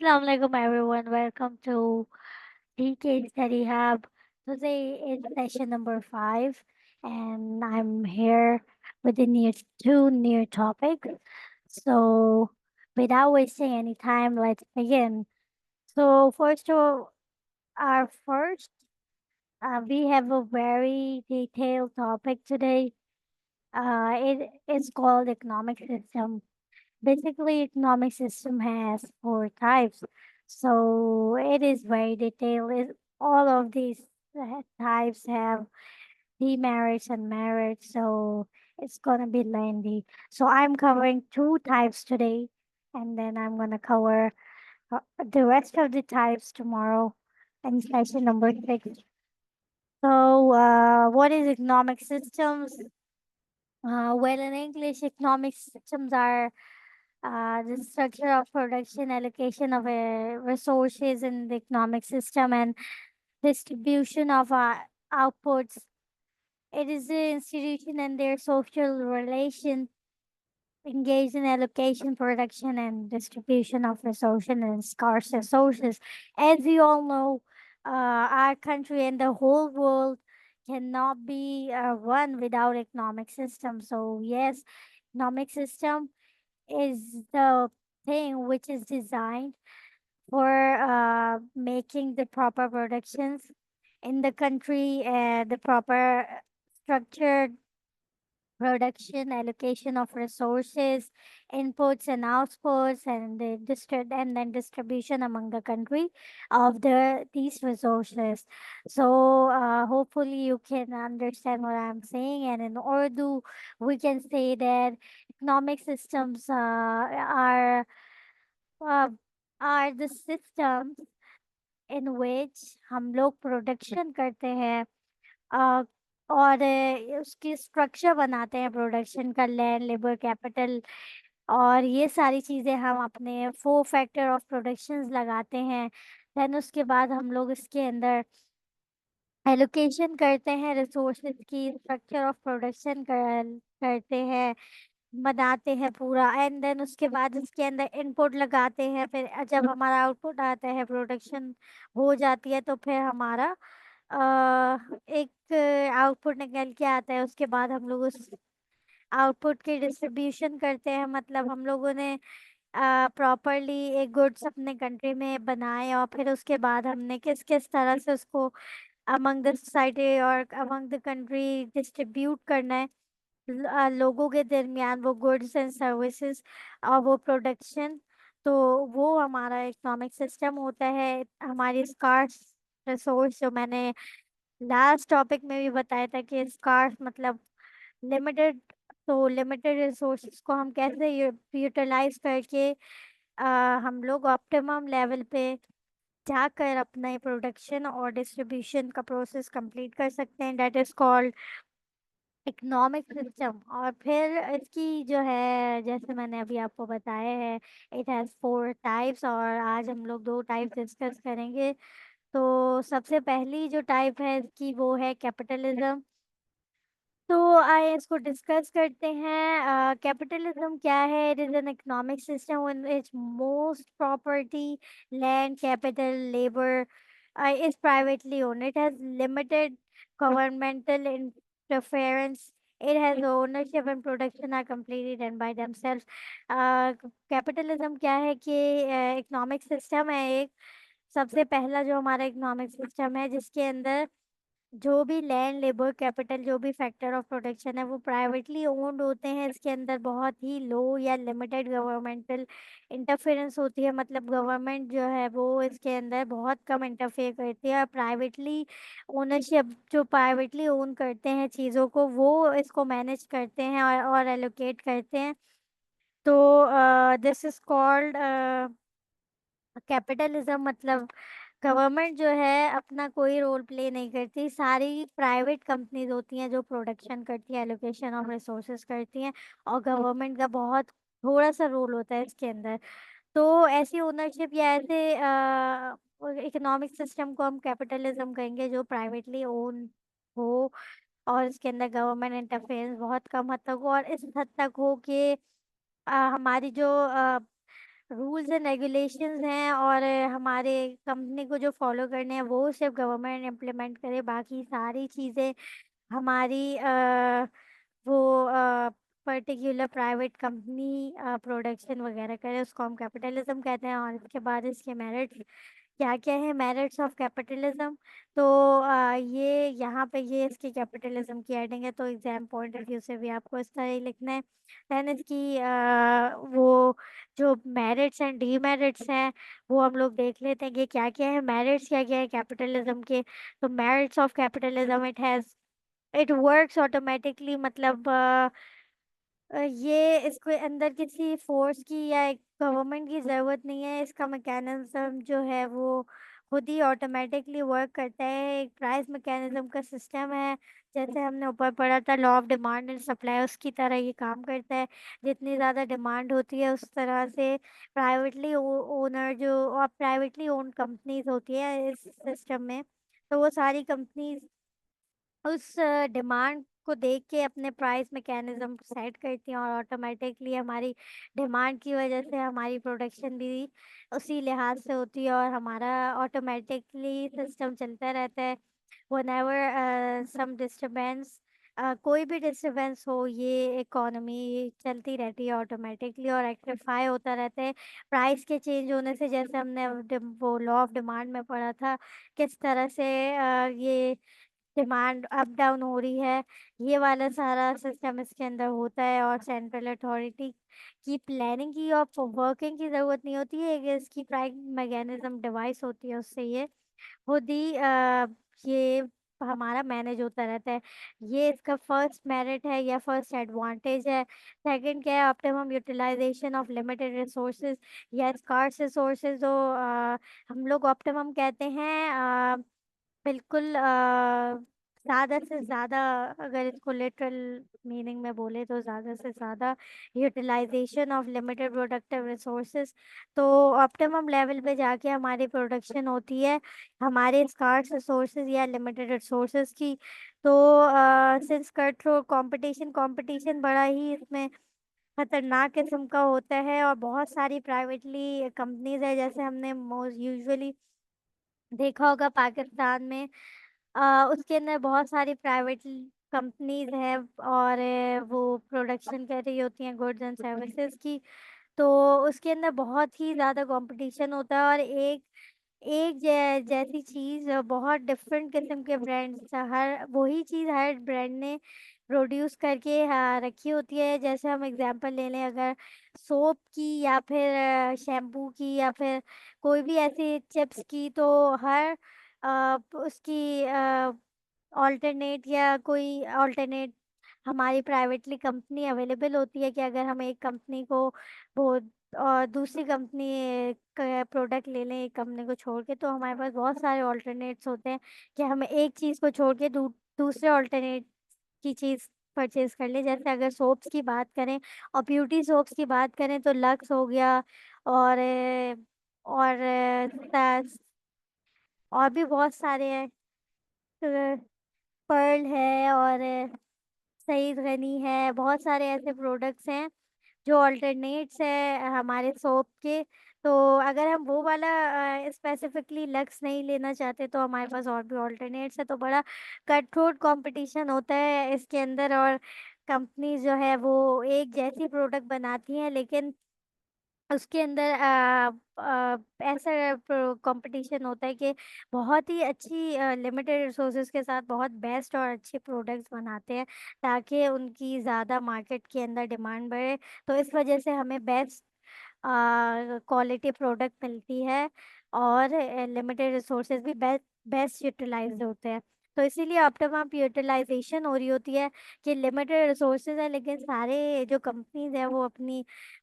Assalamualaikum everyone. Welcome to DK Study Hub. Today is session number 5 and I'm here with the two new topics. So without wasting any time, let's begin. So first of all, our first we have a very detailed topic today. It is called economic system. Basically, economic system has four types. So it is very detailed. All of these types have demerits and merits. So it's gonna be lengthy. So I'm covering two types today, and then I'm gonna cover the rest of the types tomorrow in session number 6. So, what is economic systems? Well, in English, economic systems are the structure of production, allocation of resources in the economic system, and distribution of outputs. It is the institution and their social relation engaged in allocation, production, and distribution of resources and scarce resources. As we all know, our country and the whole world cannot be run without economic system. So yes, economic system is the thing which is designed for making the proper productions in the country, the proper structured production, allocation of resources, inputs and outputs, and and then distribution among the country of these resources. So hopefully you can understand what I'm saying. And in Urdu, we can say that economic systems uh, are the systems in which हम लोग production करते हैं, अ, और उसकी structure बनाते हैं production का, land, labour, capital, और ये सारी चीज़ें हम अपने 4 फैक्टर ऑफ प्रोडक्शंस लगाते हैं। देन उसके बाद हम लोग इसके अंदर एलोकेशन करते हैं रिसोर्सेज की, स्ट्रक्चर ऑफ प्रोडक्शन करते हैं, बनाते हैं पूरा, एंड देन उसके बाद इसके अंदर इनपुट लगाते हैं। फिर जब हमारा आउटपुट आता है, प्रोडक्शन हो जाती है, तो फिर हमारा एक आउटपुट निकल के आता है। उसके बाद हम लोग उस आउटपुट की डिस्ट्रीब्यूशन करते हैं, मतलब हम लोगों ने प्रॉपरली एक गुड्स अपने कंट्री में बनाए, और फिर उसके बाद हमने किस किस तरह से उसको अमंग द सोसाइटी और अमंग द कंट्री डिस्ट्रीब्यूट करना है, लोगों के दरमियान वो गुड्स एंड सर्विसेज और वो प्रोडक्शन। तो वो हमारा इकोनॉमिक सिस्टम होता है। हमारी स्कार्स रिसोर्स, जो मैंने लास्ट टॉपिक में भी बताया था कि स्कार्स मतलब लिमिटेड, तो लिमिटेड रिसोर्सेज को हम कैसे यूटिलाइज करके हम लोग ऑप्टिमम लेवल पे जाकर अपना प्रोडक्शन और डिस्ट्रीब्यूशन का प्रोसेस कंप्लीट कर सकते हैं। That is called economic system. और फिर इसकी जो है, जैसे मैंने अभी आपको बताया है, इट हैज़ 4 टाइप्स, और आज हम लोग 2 टाइप डिस्कस करेंगे। तो सबसे पहली जो टाइप है इसकी, वो है कैपिटलिज्म। तो आइए इसको डिस्कस करते हैं। कैपिटलिज्म क्या है? It is an economic system in which most property, land, capital, labour is privately owned. It has limited governmental interference. It has ownership and production are completely done by themselves. Capitalism क्या है कि economic system है एक, सबसे पहला जो हमारा economic system है, जिसके अंदर जो भी लैंड, लेबर, कैपिटल, जो भी फैक्टर ऑफ प्रोडक्शन है, वो प्राइवेटली ओन्ड होते हैं। इसके अंदर बहुत ही लो या लिमिटेड गवर्नमेंटल इंटरफेरेंस होती है, मतलब गवर्नमेंट जो है वो इसके अंदर बहुत कम इंटरफेयर करती है। और प्राइवेटली ओनरशिप, जो प्राइवेटली ओन करते हैं चीज़ों को, वो इसको मैनेज करते हैं और एलोकेट करते हैं। तो दिस इज कॉल्ड कैपिटलिज्म। मतलब गवर्नमेंट जो है अपना कोई रोल प्ले नहीं करती, सारी प्राइवेट कंपनीज होती हैं जो प्रोडक्शन करती है, एलोकेशन ऑफ रिसोर्सेज करती हैं, और गवर्नमेंट का बहुत थोड़ा सा रोल होता है इसके अंदर। तो ऐसी ओनरशिप या ऐसे इकोनॉमिक सिस्टम को हम कैपिटलिज्म कहेंगे, जो प्राइवेटली ओन हो और इसके अंदर गवर्नमेंट इंटरफेरेंस बहुत कम हद तक हो, और इस हद तक हो कि हमारी जो रूल्स एंड रेगुलेशंस हैं, और हमारे कंपनी को जो फॉलो करने हैं वो सिर्फ गवर्नमेंट इम्प्लीमेंट करे, बाकी सारी चीज़ें हमारी वो पर्टिकुलर प्राइवेट कंपनी प्रोडक्शन वगैरह करे, उसको हम कैपिटलिज्म कहते हैं। और इसके बाद इसके मेरिट्स क्या क्या है, मेरिट्स ऑफ कैपिटलिज्म। तो ये यहाँ पे ये इसकी कैपिटलिज्म की हेडिंग है, तो एग्जाम पॉइंट ऑफ व्यू से भी आपको इस तरह ही लिखना है। देन इसकी वो जो मेरिट्स एंड डीमेरिट्स हैं वो हम लोग देख लेते हैं कि क्या क्या है, मेरिट्स क्या क्या है कैपिटलिज्म के। तो merits of capitalism, it works automatically, मतलब ये इसके अंदर किसी फोर्स की या एक गवर्नमेंट की ज़रूरत नहीं है। इसका मैकेनिज्म जो है वो खुद ही ऑटोमेटिकली वर्क करता है, एक प्राइस मैकेनिज्म का सिस्टम है। जैसे हमने ऊपर पढ़ा था law of demand and supply, उसकी तरह ये काम करता है। जितनी ज़्यादा डिमांड होती है उस तरह से प्राइवेटली ओनर जो और प्राइवेटली ओन्ड कंपनीज होती है इस सिस्टम में, तो वो सारी कंपनीज उस डिमांड को देख के अपने प्राइस मैकेनिज्म सेट करती हैं, और ऑटोमेटिकली हमारी डिमांड की वजह से हमारी प्रोडक्शन भी उसी लिहाज से होती है, और हमारा ऑटोमेटिकली सिस्टम चलता रहता है। व्हेनेवर सम डिस्टरबेंस, कोई भी डिस्टरबेंस हो, ये इकोनॉमी चलती रहती है ऑटोमेटिकली और रेक्टिफाई होता रहता है प्राइस के चेंज होने से। जैसे हमने वो लॉ ऑफ डिमांड में पढ़ा था किस तरह से ये डिमांड अप डाउन हो रही है, ये वाला सारा सिस्टम इसके अंदर होता है। और सेंट्रल अथॉरिटी की प्लानिंग की और वर्किंग की ज़रूरत नहीं होती है, एक इसकी प्राइस मैकेनिज्म डिवाइस होती है, उससे ये खुद ही ये हमारा मैनेज होता रहता है। ये इसका फर्स्ट मेरिट है या फर्स्ट एडवांटेज है। सेकंड क्या है, optimum utilisation of limited resources या स्कार्स रिसोर्सेज, जो हम लोग ऑप्टिमम कहते हैं। बिल्कुल ज़्यादा से ज़्यादा, अगर इसको लिटरल मीनिंग में बोले तो ज़्यादा से ज़्यादा utilisation of limited productive resources. तो ऑप्टिमम लेवल पे जाके हमारी प्रोडक्शन होती है हमारे स्कार्स रिसोर्सेज या लिमिटेड रिसोर्सेज की। तो since cut through competition competition बड़ा ही इसमें खतरनाक किस्म का होता है, और बहुत सारी प्राइवेटली कंपनीज है, जैसे हमने मोस्ट यूजुअली देखा होगा पाकिस्तान में, उसके अंदर बहुत सारी प्राइवेट कंपनीज हैं, और वो प्रोडक्शन कर रही होती हैं गुड्स एंड सर्विसेज की। तो उसके अंदर बहुत ही ज़्यादा कंपटीशन होता है, और एक एक जैसी चीज़ बहुत डिफरेंट किस्म के ब्रांड्स, हर वही चीज़ हर ब्रांड ने प्रोड्यूस करके रखी होती है। जैसे हम एग्जांपल ले लें, अगर सोप की या फिर शैम्पू की या फिर कोई भी ऐसी चिप्स की, तो हर उसकी ऑल्टरनेट या कोई ऑल्टरनेट हमारी प्राइवेटली कंपनी अवेलेबल होती है, कि अगर हम एक कंपनी को वो और दूसरी कंपनी का प्रोडक्ट ले लें एक कंपनी को छोड़ के, तो हमारे पास बहुत सारे ऑल्टरनेट्स होते हैं कि हम एक चीज़ को छोड़ के दूसरे ऑल्टरनेट की चीज़ परचेज कर लें। जैसे अगर सोप्स की बात करें और ब्यूटी सोप्स की बात करें, तो लक्स हो गया, और और भी बहुत सारे हैं, पर्ल है, और सईद गनी है, बहुत सारे ऐसे प्रोडक्ट्स हैं जो अल्टरनेट्स है हमारे सोप के। तो अगर हम वो वाला स्पेसिफिकली लक्स नहीं लेना चाहते, तो हमारे पास और भी अल्टरनेट्स है। तो बड़ा कट थ्रोट कंपटीशन होता है इसके अंदर, और कंपनी जो है वो एक जैसी प्रोडक्ट बनाती हैं, लेकिन उसके अंदर ऐसा कंपटीशन होता है कि बहुत ही अच्छी लिमिटेड रिसोर्सेज के साथ बहुत बेस्ट और अच्छे प्रोडक्ट्स बनाते हैं, ताकि उनकी ज़्यादा मार्केट के अंदर डिमांड बढ़े। तो इस वजह से हमें बेस्ट क्वालिटी प्रोडक्ट मिलती है, और लिमिटेड रिसोर्सेज भी बेस्ट बेस्ट यूटिलाइज होते हैं। तो इसीलिए ऑप्टिमम यूटिलाइजेशन हो रही होती है कि लिमिटेड रिसोर्सेज है, लेकिन सारे जो कंपनीज हैं वो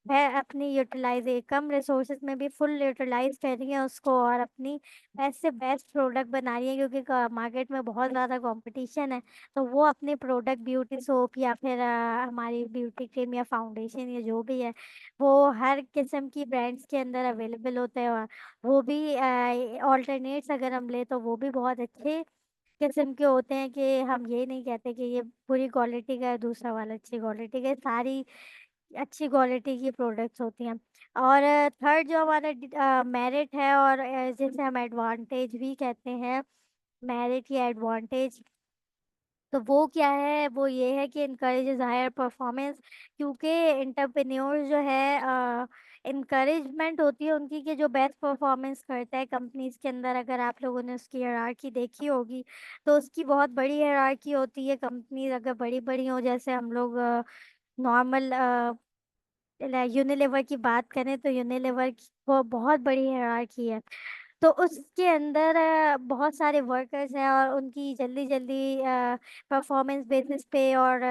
वह अपनी यूटिलाइज कम रिसोर्सेज में भी फुल यूटिलाइज कर रही हैं उसको, और अपनी बेस्ट से बेस्ट प्रोडक्ट बना रही है, क्योंकि मार्केट में बहुत ज़्यादा कंपटीशन है। तो वो अपने प्रोडक्ट ब्यूटी सोप या फिर हमारी ब्यूटी क्रीम या फाउंडेशन या जो भी है, वो हर किस्म की ब्रांड्स के अंदर अवेलेबल होते हैं। और वो भी ऑल्टरनेट्स अगर हम ले, तो वो भी बहुत अच्छे किस्म के होते हैं, कि हम ये नहीं कहते कि ये बुरी क्वालिटी का है दूसरा वाला अच्छी क्वालिटी का है। सारी अच्छी क्वालिटी की प्रोडक्ट्स होती हैं। और थर्ड जो हमारा मेरिट है, और जिसे हम एडवांटेज भी कहते हैं, मेरिट या एडवांटेज, तो वो क्या है, वो ये है कि इनकरेजेस हायर परफॉर्मेंस। क्योंकि एंटरप्रेन्योर जो है, इनकरेजमेंट होती है उनकी कि जो बेस्ट परफॉर्मेंस करता है कंपनीज के अंदर। अगर आप लोगों ने उसकी हायरार्की देखी होगी, तो उसकी बहुत बड़ी हायरार्की होती है। कंपनीज अगर बड़ी बड़ी हो, जैसे हम लोग नॉर्मल यूनिलीवर की बात करें, तो यूनिलीवर की वो बहुत बड़ी हायरार्की है। तो उसके अंदर बहुत सारे वर्कर्स हैं, और उनकी जल्दी जल्दी परफॉर्मेंस बेसिस पे और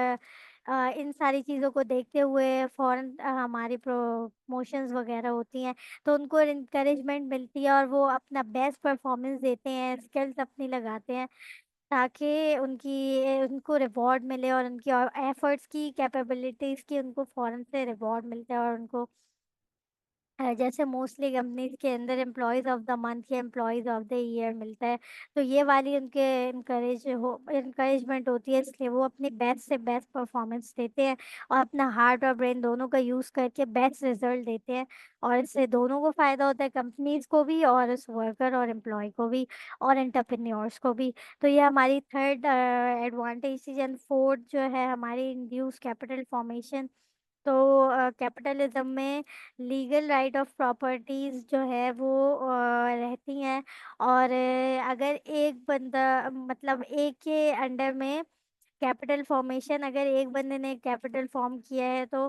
इन सारी चीज़ों को देखते हुए फौरन हमारी प्रमोशंस वगैरह होती हैं। तो उनको इनकरेजमेंट मिलती है, और वो अपना बेस्ट परफॉर्मेंस देते हैं, स्किल्स अपनी लगाते हैं, ताकि उनको रिवॉर्ड मिले, और उनकी एफर्ट्स की, कैपेबिलिटीज की उनको फौरन से रिवॉर्ड मिलता है। और उनको जैसे मोस्टली कंपनीज के अंदर एम्प्लॉयज ऑफ द मंथ या एम्प्लॉयज ऑफ द ईयर मिलता है। तो ये वाली उनके इनकरेजमेंट होती है, इसलिए वो अपनी बेस्ट से बेस्ट परफॉर्मेंस देते हैं, और अपना हार्ट और ब्रेन दोनों का यूज़ करके बेस्ट रिजल्ट देते हैं। और इससे दोनों को फायदा होता है, कंपनीज को भी, और उस वर्कर और एम्प्लॉय को भी, और एंटरप्रेन्योर्स को भी। तो ये हमारी थर्ड एडवांटेज थी। एंड फोर्थ जो है हमारी इंड्यूस कैपिटल फॉर्मेशन। तो कैपिटलिज्म में लीगल राइट ऑफ प्रॉपर्टीज जो है वो रहती हैं। और अगर एक बंदा, मतलब एक के अंडर में कैपिटल फॉर्मेशन, अगर एक बंदे ने कैपिटल फॉर्म किया है, तो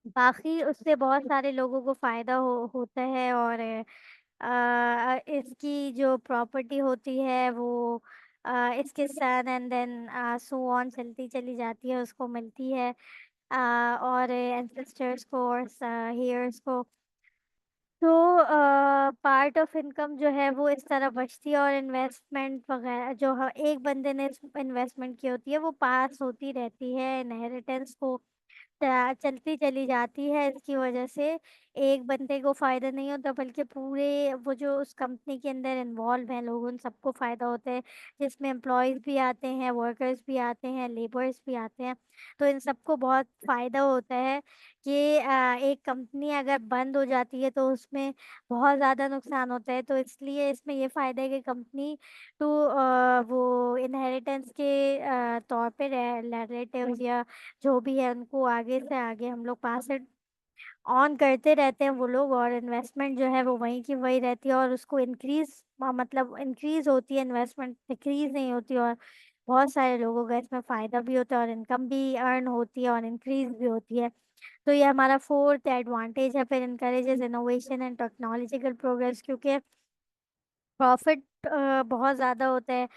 बाकी उससे बहुत सारे लोगों को फायदा होता है। और इसकी जो प्रॉपर्टी होती है वो इसके सन एंड देन सो ऑन चलती चली जाती है, उसको मिलती है। और एंसेस्टर्स को और हेयर्स को। तो पार्ट ऑफ इनकम जो है वो इस तरह बचती है, और इन्वेस्टमेंट वगैरह जो एक बंदे ने इन्वेस्टमेंट की होती है वो पास होती रहती है इनहेरिटेंस को, चलती चली जाती है। इसकी वजह से एक बंदे को फायदा नहीं होता, बल्कि पूरे वो जो उस कंपनी के अंदर इन्वॉल्व हैं लोग, उन सबको फायदा होता है। जिसमें एम्प्लॉयज भी आते हैं, वर्कर्स भी आते हैं, लेबर्स भी आते हैं। तो इन सबको बहुत फायदा होता है कि एक कंपनी अगर बंद हो जाती है तो उसमें बहुत ज़्यादा नुकसान होता है। तो इसलिए इसमें ये फ़ायदा है कि कंपनी टू वो इनहेरिटेंस के तौर पे रिलेटिव्स या जो भी है उनको आगे से आगे हम लोग पास इट ऑन करते रहते हैं वो लोग। और इन्वेस्टमेंट जो है वो वहीं की वही रहती है, और उसको इंक्रीज, मतलब इंक्रीज होती है इन्वेस्टमेंट, डिक्रीज नहीं होती। और बहुत सारे लोगों का इसमें फ़ायदा भी होता है, और इनकम भी अर्न होती है, और इंक्रीज भी होती है। तो ये हमारा फोर्थ एडवांटेज है। फिर encourages innovation and technological progress, क्योंकि प्रॉफिट बहुत ज़्यादा होता है।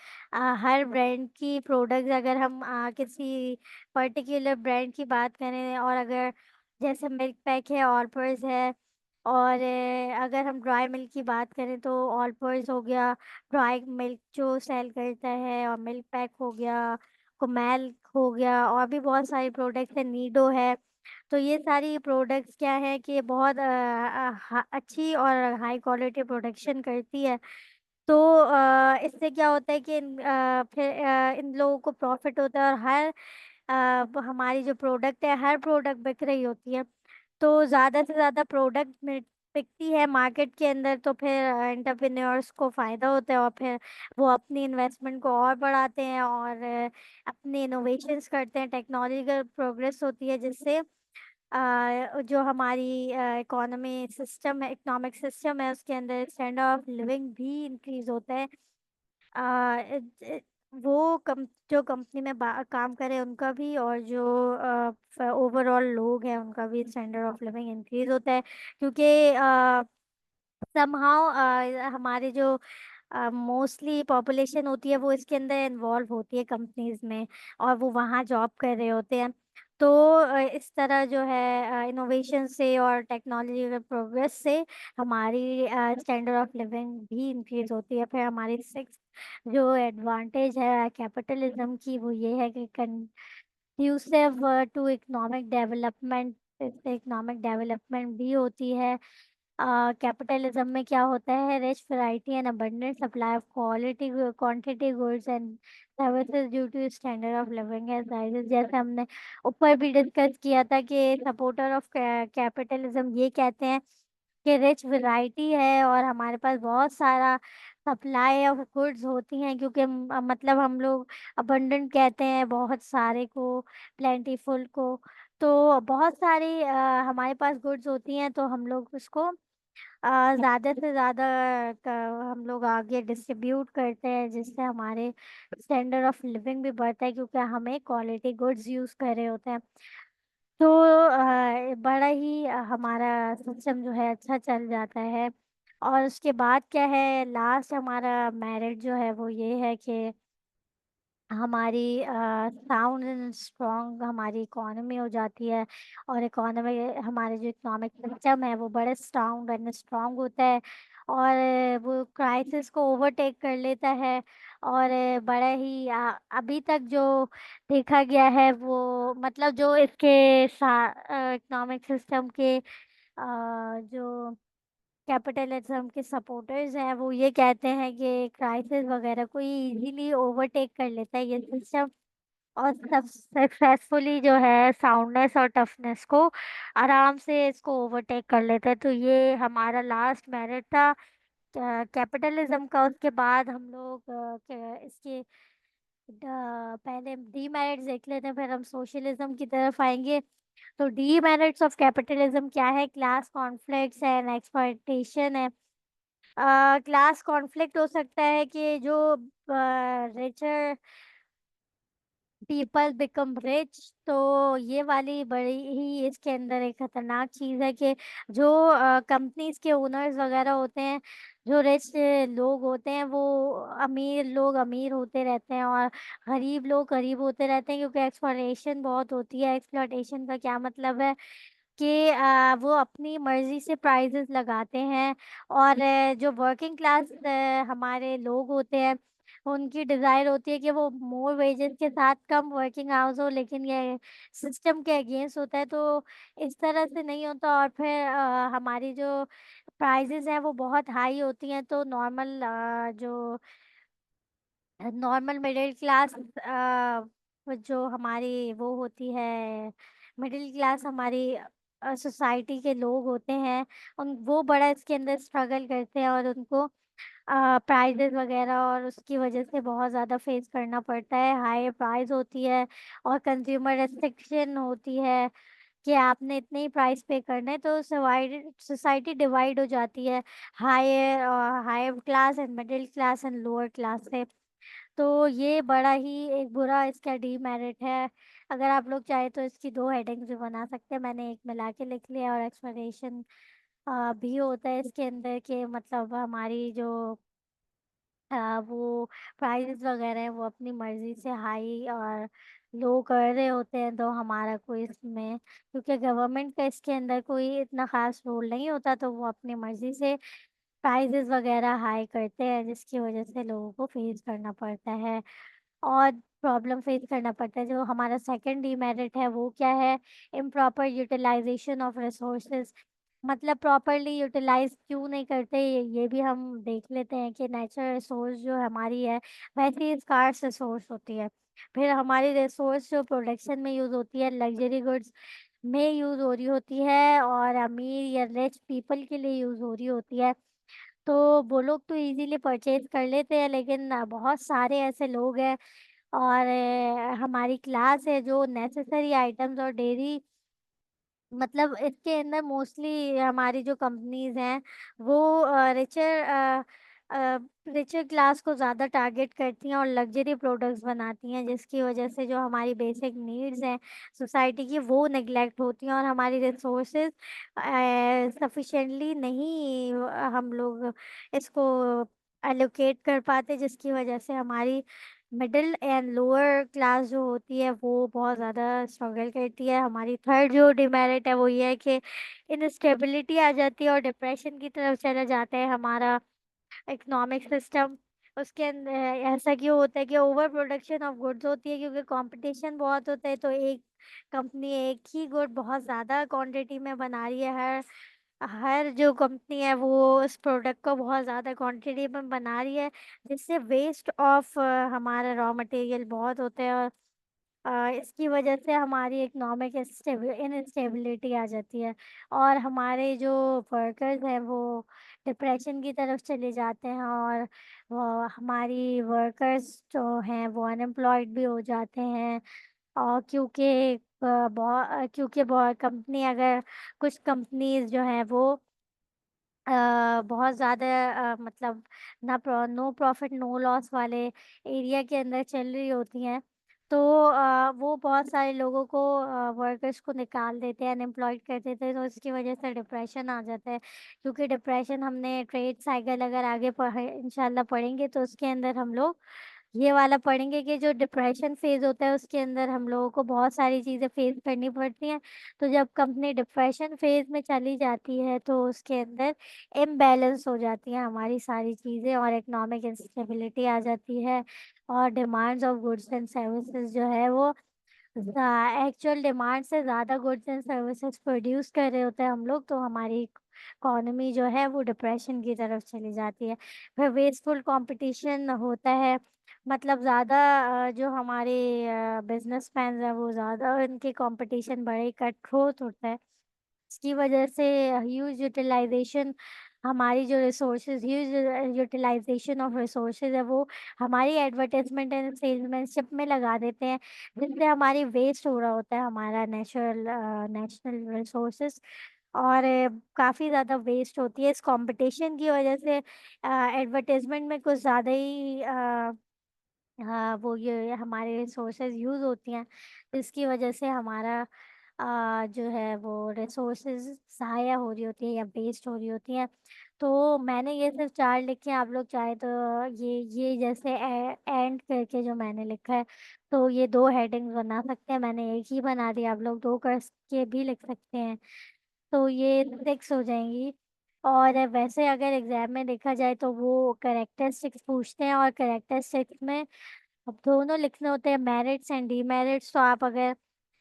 हर ब्रांड की प्रोडक्ट्स, अगर हम किसी पर्टिकुलर ब्रांड की बात करें, और अगर जैसे मिल्क पैक है, ऑलपर्स है, और अगर हम ड्राई मिल्क की बात करें तो ऑलपर्स हो गया, ड्राई मिल्क जो सेल करता है, और मिल्क पैक हो गया, कुमेल्क हो गया, और भी बहुत सारी प्रोडक्ट्स है, नीडो है। तो ये सारी प्रोडक्ट्स क्या है कि बहुत अच्छी और हाई क्वालिटी प्रोडक्शन करती है। तो इससे क्या होता है कि फिर इन लोगों को प्रॉफिट होता है, और हर हमारी जो प्रोडक्ट है, हर प्रोडक्ट बिक रही होती है। तो ज़्यादा से ज़्यादा प्रोडक्ट बिकती है मार्केट के अंदर, तो फिर एंटरप्रेन्योर्स को फ़ायदा होता है, और फिर वो अपनी इन्वेस्टमेंट को और बढ़ाते हैं, और अपने इनोवेशंस करते हैं, टेक्नोलॉजिकल प्रोग्रेस होती है, जिससे जो हमारी इकोनॉमी सिस्टम है, इकोनॉमिक सिस्टम है, उसके अंदर स्टैंडर्ड ऑफ लिविंग भी इंक्रीज होता है। आ, इ- इ- वो जो कंपनी में काम करे उनका भी, और जो ओवरऑल लोग हैं उनका भी स्टैंडर्ड ऑफ लिविंग इंक्रीज होता है। क्योंकि समहाउ हमारे जो मोस्टली पॉपुलेशन होती है वो इसके अंदर इन्वॉल्व होती है कंपनीज में, और वो वहाँ जॉब कर रहे होते हैं। तो इस तरह जो है इनोवेशन से और टेक्नोलॉजी प्रोग्रेस से हमारी स्टैंडर्ड ऑफ लिविंग भी इंक्रीज होती है। फिर हमारी सिक्स जो एडवांटेज है कैपिटलिज्म की, वो ये है कि कंड्यूसिव टू इकोनॉमिक डेवलपमेंट, इससे इकोनॉमिक डेवलपमेंट भी होती है। कैपिटलिज्म में क्या होता है, rich variety and abundant supply of quality quantity goods and services due to standard of living as rises. जैसे हमने ऊपर भी डिस्कस किया था कि सपोर्टर ऑफ कैपिटलिज्म ये कहते हैं कि रिच वैरायटी है और हमारे पास बहुत सारा सप्लाई ऑफ गुड्स होती हैं, क्योंकि मतलब हम लोग अबंडेंट कहते हैं बहुत सारे को, प्लेंटीफुल को। तो बहुत सारी हमारे पास गुड्स होती हैं, तो हम लोग उसको ज़्यादा से ज़्यादा हम लोग आगे डिस्ट्रीब्यूट करते हैं, जिससे हमारे स्टैंडर्ड ऑफ लिविंग भी बढ़ता है, क्योंकि हमें क्वालिटी गुड्स यूज़ कर रहे होते हैं। तो बड़ा ही हमारा सिस्टम जो है अच्छा चल जाता है। और उसके बाद क्या है, लास्ट हमारा मेरिट जो है वो ये है कि हमारी साउंड एंड स्ट्रॉन्ग हमारी इकोनॉमी हो जाती है। और इकोनॉमी, हमारे जो इकोनॉमिक सिस्टम है वो बड़ा साउंड एंड स्ट्रॉन्ग होता है, और वो क्राइसिस को ओवरटेक कर लेता है। और बड़ा ही अभी तक जो देखा गया है वो, मतलब जो इसके इकोनॉमिक सिस्टम के जो कैपिटलिज्म के सपोर्टर्स हैं वो ये कहते हैं कि क्राइसिस वगैरह को ये इजीली ओवरटेक कर लेता है ये सिस्टम, और सब सक्सेसफुली जो है साउंडनेस और टफनेस को आराम से इसको ओवरटेक कर लेता है। तो ये हमारा लास्ट मेरिट था कैपिटलिज्म का। उसके बाद हम लोग इसके पहले डीमेरिट्स देख लेते हैं, फिर हम सोशलिज्म की तरफ आएंगे। तो डीमेरिट्स ऑफ कैपिटलिज्म क्या है, क्लास कॉन्फ्लिक्ट्स एंड एक्सप्लॉयटेशन है। क्लास कॉन्फ्लिक्ट हो सकता है कि जो रिचर पीपल बिकम रिच, तो ये वाली बड़ी ही इसके अंदर एक खतरनाक चीज़ है कि जो कंपनीज के ओनर्स वगैरह होते हैं, जो रिच लोग होते हैं वो, अमीर लोग अमीर होते रहते हैं और गरीब लोग गरीब होते रहते हैं, क्योंकि एक्सप्लॉयटेशन बहुत होती है। एक्सप्लॉयटेशन का क्या मतलब है कि वो अपनी मर्जी से प्राइजेस लगाते हैं। और जो वर्किंग क्लास हमारे लोग होते हैं, उनकी डिज़ायर होती है कि वो मोर वेजेस के साथ कम वर्किंग आवर्स हो, लेकिन ये सिस्टम के अगेंस्ट होता है। तो इस तरह से नहीं होता, और फिर हमारी जो प्राइजेस हैं वो बहुत हाई होती हैं। तो जो नॉर्मल मिडिल क्लास जो हमारी वो होती है, मिडिल क्लास हमारी सोसाइटी के लोग होते हैं, उन वो बड़ा इसके अंदर स्ट्रगल करते हैं, और उनको प्राइजेस वगैरह और उसकी वजह से बहुत ज़्यादा फेस करना पड़ता है। हाई प्राइस होती है और कंज्यूमर रेस्ट्रिक्शन होती है कि आपने इतने ही प्राइस पे करना है। तो सोसाइटी डिवाइड हो जाती है higher higher class and middle class and lower class से। तो ये बड़ा ही एक बुरा इसका डीमेरिट है। अगर आप लोग चाहे तो इसकी दो हेडिंग्स भी बना सकते हैं, मैंने एक मिला के लिख लिया। और एक्सप्लेनेशन भी होता है इसके अंदर के, मतलब हमारी जो वो प्राइजेस वगैरह हैं वो अपनी मर्जी से हाई और लो कर रहे होते हैं। तो हमारा कोई इसमें, क्योंकि गवर्नमेंट का इसके अंदर कोई इतना खास रोल नहीं होता, तो वो अपनी मर्जी से प्राइजेस वगैरह हाई करते हैं, जिसकी वजह से लोगों को फेस करना पड़ता है और प्रॉब्लम फेस करना पड़ता है। जो हमारा सेकंड डीमेरिट है वो क्या है, इम्प्रॉपर यूटिलाइजेशन ऑफ रिसोर्सेज। मतलब प्रॉपरली यूटिलाइज क्यों नहीं करते, ये भी हम देख लेते हैं कि नेचुरल रिसोर्स जो हमारी है वैसे ही स्कार्स रिसोर्स होती है। फिर हमारी रिसोर्स जो प्रोडक्शन में यूज़ होती है, लग्जरी गुड्स में यूज़ हो रही होती है, और अमीर या रिच पीपल के लिए यूज़ हो रही होती है। तो वो लोग तो इजीली परचेज कर लेते हैं, लेकिन बहुत सारे ऐसे लोग हैं और हमारी क्लास है जो नेसेसरी आइटम्स और डेयरी, मतलब इसके अंदर मोस्टली हमारी जो कंपनीज हैं वो रिचर रिचर क्लास को ज़्यादा टारगेट करती हैं और लग्जरी प्रोडक्ट्स बनाती हैं, जिसकी वजह से जो हमारी बेसिक नीड्स हैं सोसाइटी की वो नेग्लेक्ट होती हैं, और हमारी रिसोर्सेज सफिशेंटली नहीं हम लोग इसको एलोकेट कर पाते, जिसकी वजह से हमारी मिडिल एंड लोअर क्लास जो होती है वो बहुत ज़्यादा स्ट्रगल करती है। हमारी थर्ड जो डिमेरिट है वो ये है कि इनस्टेबिलिटी आ जाती है और डिप्रेशन की तरफ चला जाता है हमारा इकोनॉमिक सिस्टम। उसके अंदर ऐसा क्यों होता है कि ओवर प्रोडक्शन ऑफ गुड्स होती है, क्योंकि कंपटीशन बहुत होता है। तो एक कंपनी एक ही गुड बहुत ज़्यादा क्वांटिटी में बना रही है हर हर जो कंपनी है वो उस प्रोडक्ट को बहुत ज़्यादा क्वांटिटी में बना रही है, जिससे वेस्ट ऑफ हमारा रॉ मटेरियल बहुत होते हैं। और इसकी वजह से हमारी इकोनॉमिक इनस्टेबिलिटी आ जाती है, और हमारे जो वर्कर्स हैं वो डिप्रेशन की तरफ चले जाते हैं, और हमारी वर्कर्स जो हैं वो अनएम्प्लॉयड भी हो जाते हैं। और क्योंकि बहुत कंपनी, अगर कुछ कंपनीज जो हैं वो बहुत ज़्यादा मतलब ना नो प्रॉफिट नो लॉस वाले एरिया के अंदर चल रही होती हैं, तो वो बहुत सारे लोगों को, वर्कर्स को निकाल देते हैं, अनएम्प्लॉयड कर देते हैं, तो इसकी वजह से डिप्रेशन आ जाता है। क्योंकि डिप्रेशन हमने ट्रेड साइकिल अगर आगे पढ़े इंशाल्लाह पढ़ेंगे तो उसके अंदर हम लोग ये वाला पढ़ेंगे कि जो डिप्रेशन फेज होता है उसके अंदर हम लोगों को बहुत सारी चीज़ें फेस करनी पड़ती हैं। तो जब कंपनी डिप्रेशन फेज में चली जाती है तो उसके अंदर इम्बैलेंस हो जाती हैं हमारी सारी चीज़ें, और इकोनॉमिक इंस्टेबिलिटी आ जाती है, और demands of goods and services जो है वो एक्चुअल डिमांड से ज़्यादा गुड्स एंड सर्विसेज प्रोड्यूस कर रहे होते हैं हम लोग, तो हमारी इकोनॉमी जो है वो डिप्रेशन की तरफ चली जाती है। फिर वेस्टफुल कंपटीशन होता है, मतलब ज़्यादा जो हमारे बिजनेसमैन हैं वो ज़्यादा उनके कंपटीशन बड़े कट थ्रोट होता है। इसकी वजह से ह्यूज यूटिलाइजेशन, हमारी जो resources huge utilisation of resources है वो हमारी एडवर्टाइजमेंट एंड सेल्समैनशिप में लगा देते हैं, जिससे हमारी वेस्ट हो रहा होता है हमारा नेशनल रिसोर्सेज। और काफ़ी ज़्यादा वेस्ट होती है इस कंपटीशन की वजह से। एडवर्टाइजमेंट में कुछ ज़्यादा ही हाँ, वो ये हमारे रिसोर्सेज यूज़ होती हैं, जिसकी वजह से हमारा जो है वो रिसोर्सेज ज़ाया हो रही होती है या वेस्ट हो रही होती हैं। तो मैंने ये सिर्फ 4 लिखे हैं, आप लोग चाहे तो ये जैसे एंड करके जो मैंने लिखा है, तो ये 2 हेडिंग्स बना सकते हैं, मैंने एक ही बना दिया, आप लोग 2 करके भी लिख सकते हैं, तो ये 6 हो जाएंगी। और वैसे अगर एग्जाम में देखा जाए तो वो करेक्टरिस्टिक्स पूछते हैं, और करेक्टरिस्टिक्स में अब दोनों लिखने होते हैं, मेरिट्स एंड डीमेरिट्स। तो आप अगर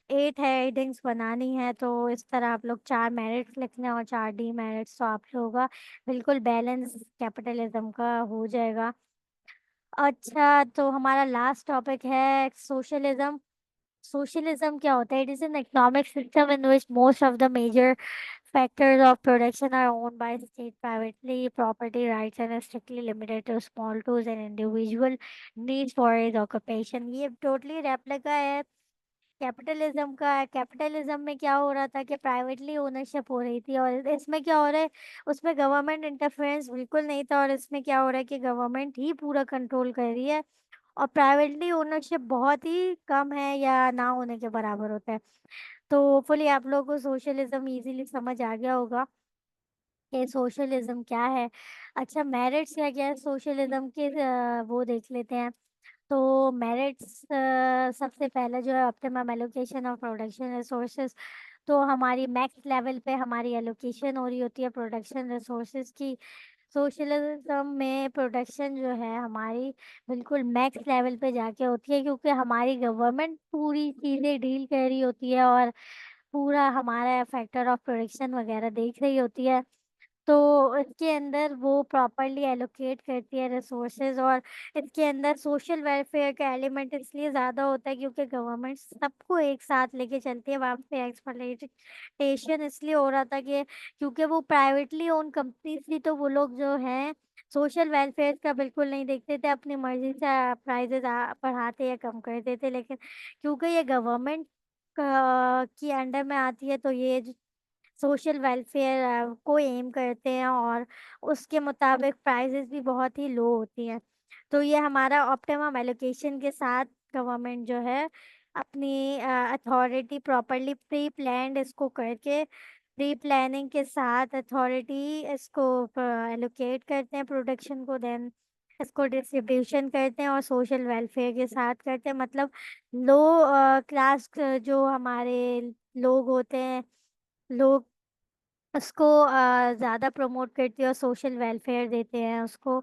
8 हेडिंग्स बनानी है तो इस तरह आप लोग 4 मेरिट्स लिखने और 4 डीमेरिट्स, तो आप लोगों का बिल्कुल बैलेंस कैपिटलिज्म का हो जाएगा। अच्छा, तो हमारा लास्ट टॉपिक है सोशलिज्म। सोशलिज्म क्या होता है? It is an economic system in which most of the major factors of production are owned by state privately. Property rights are strictly limited to small tools and individual needs for its occupation. ये totally replica है capitalism का। है capitalism में क्या हो रहा था कि प्राइवेटली ओनरशिप हो रही थी, और इसमें क्या हो रहा है, उसमें गवर्नमेंट इंटरफेरेंस बिल्कुल नहीं था, और इसमें क्या हो रहा है कि गवर्नमेंट ही पूरा कंट्रोल कर रही है, और प्राइवेटली ओनरशिप बहुत ही कम है या ना होने के बराबर होता है। तो होपफुली आप लोगों को सोशलिज्म इजीली समझ आ गया होगा कि सोशलिज्म क्या है। अच्छा, मेरिट्स क्या क्या है सोशलिज्म के, वो देख लेते हैं। तो मेरिट्स सबसे पहले जो है optimum allocation of production resources. तो हमारी मैक्स लेवल पे हमारी एलोकेशन हो रही होती है प्रोडक्शन रिसोर्सेज की। सोशलिज्म में प्रोडक्शन जो है हमारी बिल्कुल मैक्स लेवल पे जाके होती है, क्योंकि हमारी गवर्नमेंट पूरी चीज़ें डील कर रही होती है, और पूरा हमारा फैक्टर ऑफ प्रोडक्शन वगैरह देख रही होती है। तो इसके अंदर वो प्रॉपरली एलोकेट करती है रिसोर्सेज, और इसके अंदर सोशल वेलफेयर का एलिमेंट इसलिए ज़्यादा होता है क्योंकि गवर्नमेंट सबको एक साथ लेके चलती है। वहाँ पे एक्सप्लॉइटेशन इसलिए हो रहा था कि क्योंकि वो प्राइवेटली ओन कंपनीज थी, तो वो लोग जो हैं सोशल वेलफेयर का बिल्कुल नहीं देखते थे, अपनी मर्जी से प्राइजेस बढ़ाते या कम करते थे। लेकिन क्योंकि ये गवर्नमेंट की अंडर में आती है, तो ये सोशल वेलफेयर को एम करते हैं, और उसके मुताबिक प्राइसेस भी बहुत ही लो होती हैं। तो ये हमारा ऑप्टिमम एलोकेशन के साथ गवर्नमेंट जो है अपनी अथॉरिटी प्रॉपरली प्री प्लान्ड इसको करके, प्री प्लानिंग के साथ अथॉरिटी इसको एलोकेट करते हैं प्रोडक्शन को, देन इसको डिस्ट्रीब्यूशन करते हैं और सोशल वेलफेयर के साथ करते हैं। मतलब लो क्लास जो हमारे लोग होते हैं, लोग उसको ज़्यादा प्रमोट करती है और सोशल वेलफेयर देते हैं उसको,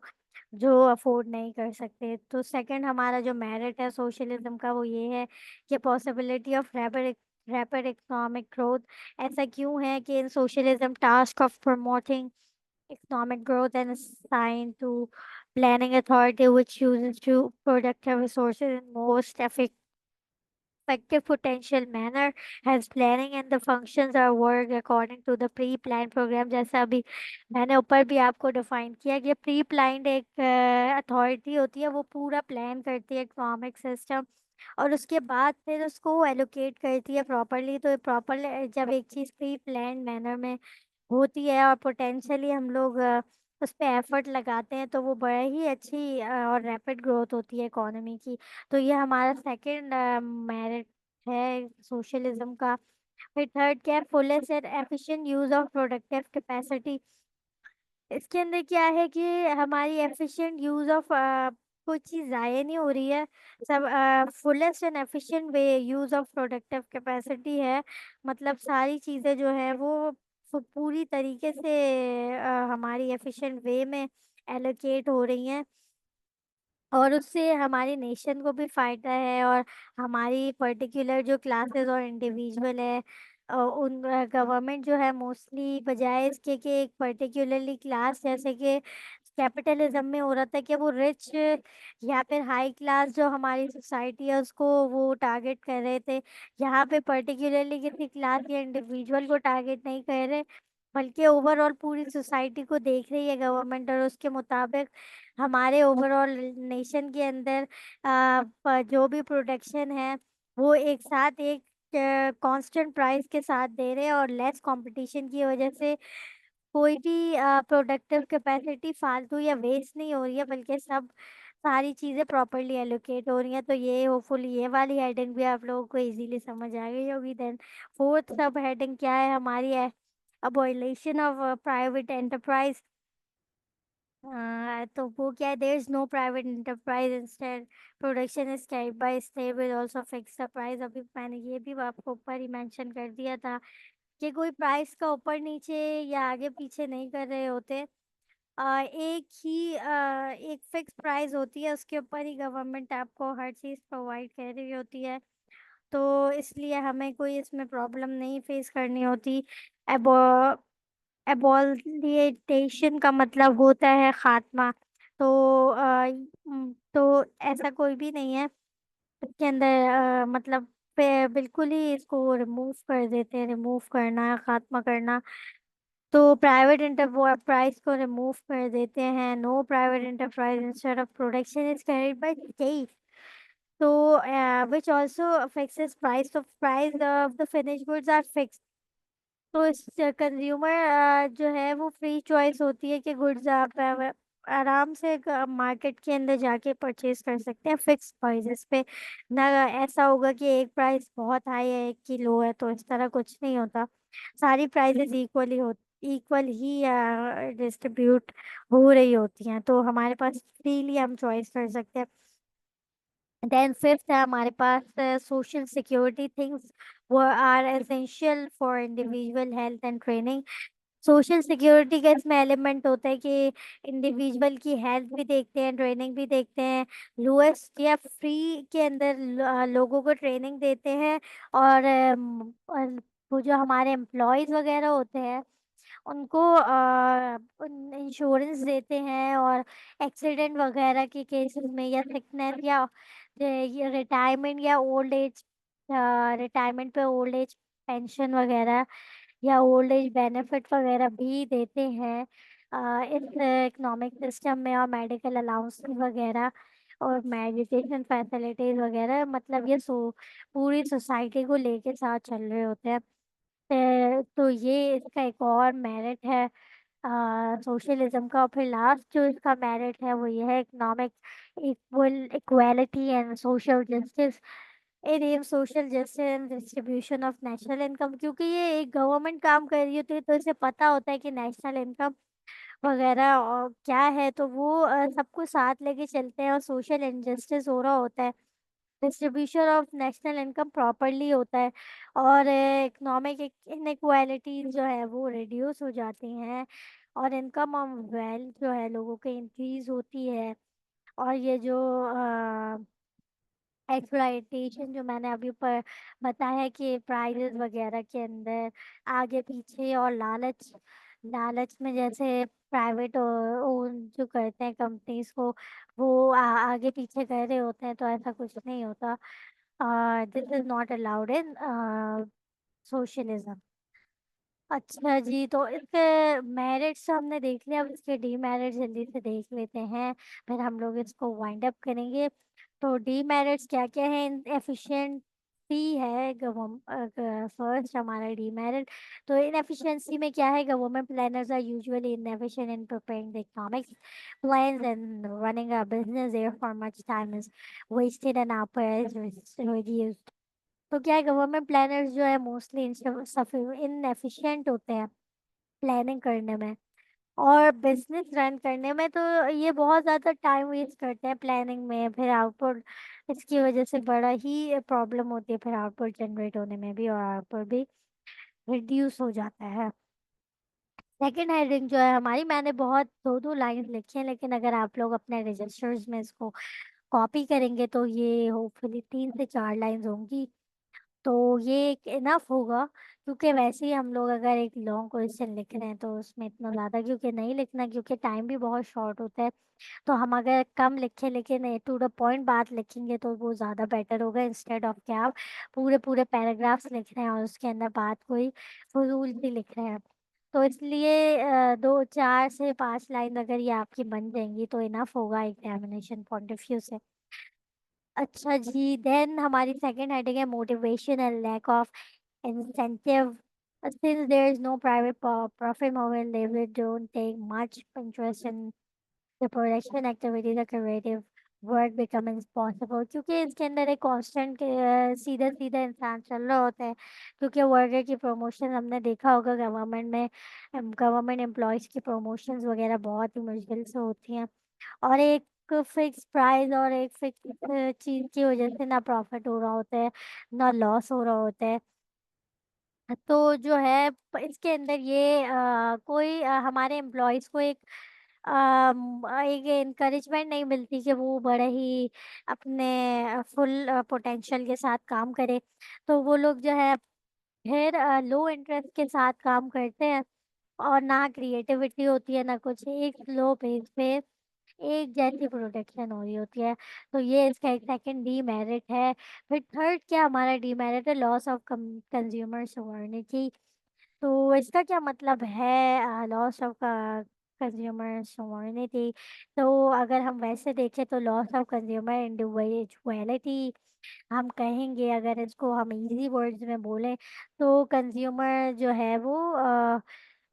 जो अफोर्ड नहीं कर सकते। तो सेकंड हमारा जो मेरिट है सोशलिज्म का वो ये है कि possibility of rapid economic growth. ऐसा क्यों है कि in socialism task of promoting economic growth and assigned to planning authority which uses to productive resources in most effective potential manner has planning and the functions are work according to the pre-planned program। जैसा अभी मैंने ऊपर भी आपको define किया कि pre planned एक authority होती है, वो पूरा प्लान करती है इकोनॉमिक सिस्टम और उसके बाद फिर उसको एलोकेट करती है प्रॉपरली। तो प्रॉपर जब एक चीज़ प्री प्लान मैनर में होती है और पोटेंशियली हम लोग उस पे एफर्ट लगाते हैं तो वो बड़ा ही अच्छी और रैपिड ग्रोथ होती है इकोनॉमी की। तो ये हमारा सेकंड मेरिट है सोशलिज्म का। फिर थर्ड क्या है, fullest and efficient use of productive capacity. इसके अंदर क्या है कि हमारी एफिशिएंट यूज ऑफ कोई चीज़ ज़ाया नहीं हो रही है, सब fullest and efficient way use of productive capacity है। मतलब सारी चीज़ें जो है वो पूरी तरीके से हमारी एफिशिएंट वे में एलोकेट हो रही हैं और उससे हमारी नेशन को भी फायदा है और हमारी पर्टिकुलर जो क्लासेस और इंडिविजुअल है उन गवर्नमेंट जो है मोस्टली बजाय इसके कि एक पर्टिकुलरली क्लास जैसे कि कैपिटलिज्म में हो रहा था कि वो रिच या फिर हाई क्लास जो हमारी सोसाइटी है उसको वो टारगेट कर रहे थे। यहाँ पे पर्टिकुलरली किसी क्लास या इंडिविजुअल को टारगेट नहीं कर रहे, बल्कि ओवरऑल पूरी सोसाइटी को देख रही है गवर्नमेंट और उसके मुताबिक हमारे ओवरऑल नेशन के अंदर जो भी प्रोडक्शन है वो एक साथ एक कांस्टेंट प्राइस के साथ दे रहे हैं और लेस कंपटीशन की वजह से कोई भी प्रोडक्टिव कैपेसिटी फालतू या वेस्ट नहीं हो रही है, बल्कि सब सारी चीज़ें प्रॉपरली एलोकेट हो रही हैं। तो ये होपफुली ये वाली हेडिंग भी आप लोगों को इजीली समझ आ गई होगी। देन फोर्थ सब हेडिंग क्या है हमारी है, अबॉलिशन ऑफ प्राइवेट एंटरप्राइज। तो वो क्या है, there is no private enterprise instead production is carried by state will also fix the price. अभी मैंने ये भी आपको ऊपर ही मेंशन कर दिया था कि कोई प्राइस का ऊपर नीचे या आगे पीछे नहीं कर रहे होते। एक ही एक फिक्स प्राइस होती है, उसके ऊपर ही गवर्नमेंट आपको हर चीज़ प्रोवाइड कर रही होती है। तो इसलिए हमें कोई इसमें प्रॉब्लम नहीं फेस करनी होती। एबो एबॉलिटेशन का मतलब होता है खात्मा। तो तो ऐसा कोई भी नहीं है इसके अंदर मतलब बिल्कुल ही इसको रिमूव कर देते हैं, रिमूव करना खात्मा करना। तो प्राइवेट एंटरप्राइज को रिमूव कर देते हैं, no private enterprise instead of production is carried by state. तो which also fixes price of the finish goods are fix. तो इस कंज्यूमर जो है वो फ्री चॉइस होती है कि गुड्स आप आराम से मार्केट के अंदर जाके परचेज कर सकते हैं फिक्स प्राइसेस पे। ना ऐसा होगा कि एक प्राइस बहुत हाई है एक की लो है, तो इस तरह कुछ नहीं होता। सारी प्राइसेस इक्वल ही डिस्ट्रीब्यूट हो रही होती हैं, तो हमारे पास फ्रीली हम चॉइस कर सकते हैं। देन फिफ्थ है हमारे पास सोशल सिक्योरिटी थिंग्स वो are essential for individual health and training. Social security का इसमें एलिमेंट होता है कि इंडिविजुअल की हेल्थ भी देखते हैं, ट्रेनिंग भी देखते हैं। लोएस्ट या फ्री के अंदर लोगों को ट्रेनिंग देते हैं और वो जो हमारे एम्प्लॉयज़ वगैरह होते हैं उनको इंश्योरेंस देते हैं और एक्सीडेंट वगैरह के केसेस में या सिकनेस या रिटायरमेंट या ओल्ड एज रिटायरमेंट पे ओल्ड एज पेंशन वगैरह या ओल्ड एज बेनिफिट वगैरह भी देते हैं इस इकोनॉमिक सिस्टम में। और मेडिकल अलाउंस वगैरह और मेडिटेशन फैसिलिटीज वगैरह, मतलब ये पूरी सोसाइटी को लेके साथ चल रहे होते हैं। तो ये इसका एक और मेरिट है सोशलिज्म का। और फिर लास्ट जो इसका मेरिट है वो ये है economic equality and social justice. it aims social justice and distribution of national income। क्योंकि ये एक गवर्नमेंट काम कर रही होती है तो इसे पता होता है कि नेशनल इनकम वगैरह और क्या है, तो वो सबको साथ लेके चलते हैं और सोशल इनजस्टिस हो रहा होता है, distribution of national income properly होता है और इकोनॉमिक इनक्वालिटीज जो है वो रिड्यूस हो जाती हैं और इनकम और वेल्थ जो है लोगों के इंक्रीज होती है। और ये जो एक्सप्लॉइटेशन जो मैंने अभी पर बताया कि प्राइजेस वगैरह के अंदर आगे पीछे, और लालच, लालच में जैसे प्राइवेट ओन जो करते हैं कंपनीज को, वो आगे पीछे कर रहे होते हैं, तो ऐसा कुछ नहीं होता। This is not allowed in socialism. अच्छा जी, तो इसके मेरिट्स तो हमने देख लिया, अब इसके डीमेरिट्स जल्दी से देख लेते हैं, फिर हम लोग इसको वाइंड अप करेंगे। तो डीमेरिट्स क्या क्या है? इनएफिशिएंसी है फर्स्ट हमारा डीमेरिट। तो इनएफिशिएंसी में क्या है? Government planners are usually inefficient in preparing the economics plans and running a business, therefore much time is wasted and output is reduced। तो क्या है, गवर्नमेंट प्लानर्स जो है मोस्टली इनएफिशिएंट होते हैं प्लानिंग करने में, और बिजनेस रन करने में। तो ये बहुत ज़्यादा टाइम वेस्ट करते हैं प्लानिंग में, फिर आउटपुट इसकी वजह से बड़ा ही प्रॉब्लम होती है, फिर आउटपुट जनरेट होने में भी, और आउटपुट भी रिड्यूस हो जाता है। सेकेंड हेडिंग जो है हमारी, मैंने बहुत दो दो लाइन लिखी हैं, लेकिन अगर आप लोग अपने रजिस्टर्स में इसको कॉपी करेंगे तो ये होपफुली 3 से 4 लाइंस होंगी। तो ये एक इनफ होगा, क्योंकि वैसे ही हम लोग अगर एक लॉन्ग क्वेश्चन लिख रहे हैं तो उसमें इतना ज़्यादा क्योंकि नहीं लिखना, क्योंकि टाइम भी बहुत शॉर्ट होता है। तो हम अगर कम लिखे लेकिन टू द पॉइंट बात लिखेंगे तो वो ज़्यादा बेटर होगा, इंस्टेड ऑफ कि आप पूरे पूरे पैराग्राफ्स लिख रहे हैं और उसके अंदर बात कोई फजूल सी लिख रहे हैं। तो इसलिए 2 4 से 5 लाइन अगर ये आपकी बन जाएंगी तो इनफ होगा एग्जामिनेशन पॉइंट ऑफ व्यू से। अच्छा जी, देन हमारी सेकंड हेडिंग है motivation and lack of incentive. Since there is no private profit motive, they don't take much interest in the production activity, the creative work becomes possible, क्योंकि इसके अंदर एक constant सीधा सीधा इंसान चल रहा होता है। क्योंकि वर्कर की प्रमोशन हमने देखा होगा गवर्नमेंट में, गवर्नमेंट एम्प्लॉयज़ की प्रमोशंस वगैरह बहुत ही मुश्किल से होती हैं, और एक फिक्स प्राइस और एक फिक्स चीज़ की वजह से ना प्रॉफिट हो रहा होता है ना लॉस हो रहा होता है। तो जो है इसके अंदर ये कोई हमारे एम्प्लॉयज़ को एक इनकरेजमेंट नहीं मिलती कि वो बड़े ही अपने फुल पोटेंशियल के साथ काम करे। तो वो लोग जो है फिर लो इंटरेस्ट के साथ काम करते हैं, और ना क्रिएटिविटी होती है ना कुछ, एक स्लो पेस पे एक जैसी प्रोडक्शन हो रही होती है। तो ये इसका एक सेकंड डीमेरिट है। फिर थर्ड क्या हमारा डीमेरिट है? Loss of consumer sovereignty. तो इसका क्या मतलब है? लॉस ऑफ कंज्यूमर सोवर्निटी, तो अगर हम वैसे देखें तो लॉस ऑफ कंज्यूमर इंडिविजुअलिटी हम कहेंगे, अगर इसको हम इजी वर्ड्स में बोलें तो कंज्यूमर जो है वो